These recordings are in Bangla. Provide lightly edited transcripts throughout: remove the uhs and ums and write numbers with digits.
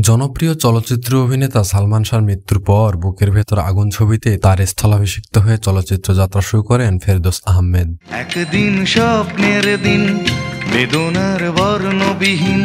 জনপ্রিয় চলচ্চিত্র অভিনেতা সালমান শাহর মৃত্যুর পর বুকের ভেতর আগুন ছবিতে তার স্থলাভিষিক্ত হয়ে চলচ্চিত্র যাত্রা শুরু করেন ফেরদৌস আহমেদ। একদিন স্বপ্নের দিন বেদনার বর্ণবিহীন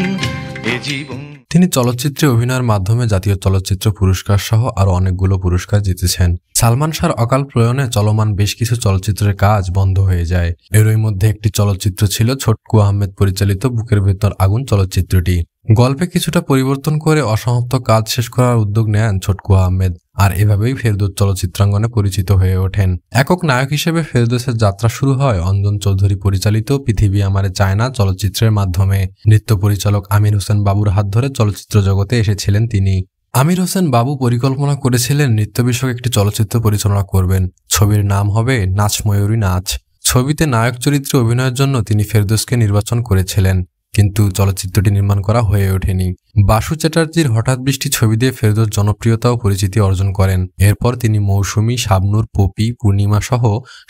এ জীবন। তিনি চলচ্চিত্রে অভিনয়ের মাধ্যমে জাতীয় চলচ্চিত্র পুরস্কার সহ আরো অনেকগুলো পুরস্কার জিতেছেন। সালমান শাহর অকাল প্রয়াণে চলমান বেশ কিছু চলচ্চিত্রের কাজ বন্ধ হয়ে যায়। এরই মধ্যে একটি চলচ্চিত্র ছিল ছটকু আহমেদ পরিচালিত বুকের ভেতর আগুন চলচ্চিত্রটি। গল্পে কিছুটা পরিবর্তন করে অসমাপ্ত কাজ শেষ করার উদ্যোগ নেন ছটকু আহমেদ, আর এভাবেই ফেরদৌস চলচ্চিত্রাঙ্গনে পরিচিত হয়ে ওঠেন। একক নায়ক হিসেবে ফেরদৌসের যাত্রা শুরু হয় অঞ্জন চৌধুরী পরিচালিত পৃথিবী আমারে চায় না চলচ্চিত্রের মাধ্যমে। নৃত্য পরিচালক আমির হোসেন বাবুর হাত ধরে চলচ্চিত্র জগতে এসেছিলেন তিনি। আমির হোসেন বাবু পরিকল্পনা করেছিলেন নৃত্য বিষয়ক একটি চলচ্চিত্র পরিচালনা করবেন। ছবির নাম হবে নাচ ময়ূরী নাচ। ছবিতে নায়ক চরিত্রে অভিনয়ের জন্য তিনি ফেরদৌসকে নির্বাচন করেছিলেন, কিন্তু চলচ্চিত্রটি নির্মাণ করা হয়ে ওঠেনি। বাসু চ্যাটার্জির হঠাৎ বৃষ্টি ছবি দিয়ে ফেরদৌস জনপ্রিয়তা ও পরিচিতি অর্জন করেন। এরপর তিনি মৌসুমী, শাবনূর, পপি, পূর্ণিমা সহ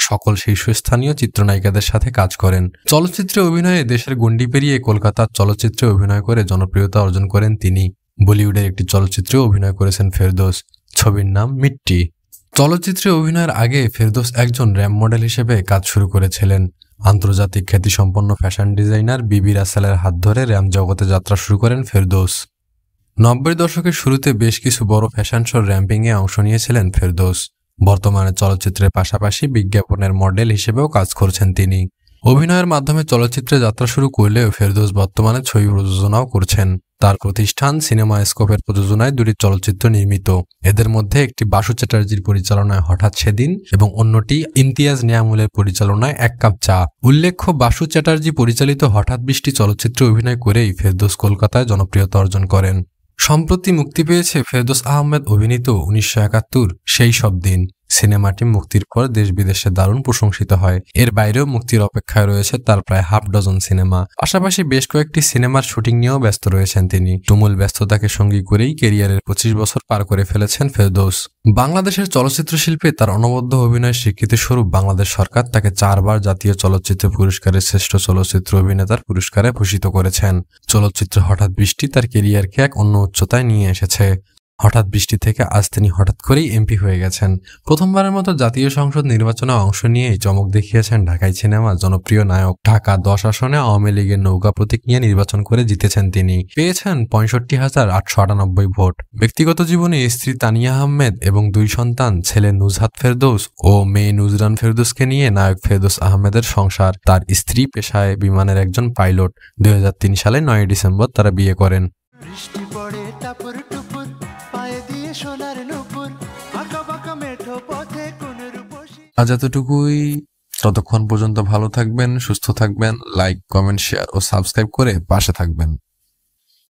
সকল শীর্ষস্থানীয় চিত্রনায়িকাদের সাথে কাজ করেন। চলচ্চিত্রে অভিনয়ে দেশের গণ্ডি পেরিয়ে কলকাতার চলচ্চিত্রে অভিনয় করে জনপ্রিয়তা অর্জন করেন তিনি। বলিউডের একটি চলচ্চিত্রে অভিনয় করেছেন ফেরদৌস, ছবির নাম মিট্টি। চলচ্চিত্রে অভিনয়ের আগে ফেরদৌস একজন র্যাম্প মডেল হিসেবে কাজ শুরু করেছিলেন। আন্তর্জাতিক খ্যাতিসম্পন্ন ফ্যাশন ডিজাইনার বিবি রাসেলের হাত ধরে র্যাম্প জগতে যাত্রা শুরু করেন ফেরদৌস। 90 দশকের শুরুতে বেশ কিছু বড় ফ্যাশন শোর র্যাম্পিংয়ে অংশ নিয়েছিলেন ফেরদৌস। বর্তমানে চলচ্চিত্রের পাশাপাশি বিজ্ঞাপনের মডেল হিসেবেও কাজ করছেন তিনি। অভিনয়ের মাধ্যমে চলচ্চিত্রে যাত্রা শুরু করলেও ফেরদৌস বর্তমানে ছবি প্রযোজনাও করছেন। তার প্রতিষ্ঠান সিনেমা স্কোপের প্রযোজনায় দুটি চলচ্চিত্র নির্মিত। এদের মধ্যে একটি বাসু চ্যাটার্জির পরিচালনায় হঠাৎ সেদিন এবং অন্যটি ইমতিয়াজ নিয়ামুলের পরিচালনায় এক কাপ চা। উল্লেখ্য, বাসু চ্যাটার্জি পরিচালিত হঠাৎ বৃষ্টি চলচ্চিত্রে অভিনয় করেই ফেরদৌস কলকাতায় জনপ্রিয়তা অর্জন করেন। সম্প্রতি মুক্তি পেয়েছে ফেরদৌস আহমেদ অভিনীত 1971 সেই সব দিন। সিনেমাটি মুক্তির পর দেশ বিদেশে দারুণ প্রশংসিত হয়। এর বাইরেও মুক্তির অপেক্ষায় রয়েছে তার প্রায় হাফ ডজন সিনেমা। পাশাপাশি বেশ কয়েকটি সিনেমার শুটিং নিয়েও ব্যস্ত রয়েছেন তিনি। তুমুল ব্যস্ততাকে সঙ্গী করেই ক্যারিয়ারের 25 বছর পার করে ফেলেছেন ফেরদৌস। বাংলাদেশের চলচ্চিত্র শিল্পে তার অনবদ্য অভিনয়ের স্বীকৃতিস্বরূপ বাংলাদেশ সরকার তাকে 4 বার জাতীয় চলচ্চিত্র পুরস্কারের শ্রেষ্ঠ চলচ্চিত্র অভিনেতার পুরস্কারে ভূষিত করেছেন। চলচ্চিত্র হঠাৎ বৃষ্টি তার ক্যারিয়ারকে এক অন্য উচ্চতায় নিয়ে এসেছে। হঠাৎ বৃষ্টি থেকে আজ তিনি হঠাৎ করেই এমপি হয়ে গেছেন। প্রথমবারের মতো জাতীয় সংসদ নির্বাচনে অংশ নিয়েই চমক দেখিয়েছেন ঢাকাই সিনেমার জনপ্রিয় নায়ক। ঢাকা 10 আসনে আওয়ামী লীগের নৌকা প্রতীক নিয়ে নির্বাচন করে জিতেছেন তিনি। পেয়েছেন 65,898 ভোট। ব্যক্তিগত জীবনে স্ত্রী তানিয়া আহমেদ এবং 2 সন্তান, ছেলে নুজহাত ফেরদৌস ও মেয়ে নুজরান ফেরদৌসকে নিয়ে নায়ক ফেরদৌস আহমেদের সংসার। তার স্ত্রী পেশায় বিমানের একজন পাইলট। 2003 সালে 9 ডিসেম্বর তারা বিয়ে করেন। আজ এতটুকুই। ততক্ষণ পর্যন্ত ভালো থাকবেন, সুস্থ থাকবেন। লাইক, কমেন্ট, শেয়ার ও সাবস্ক্রাইব করে পাশে থাকবেন।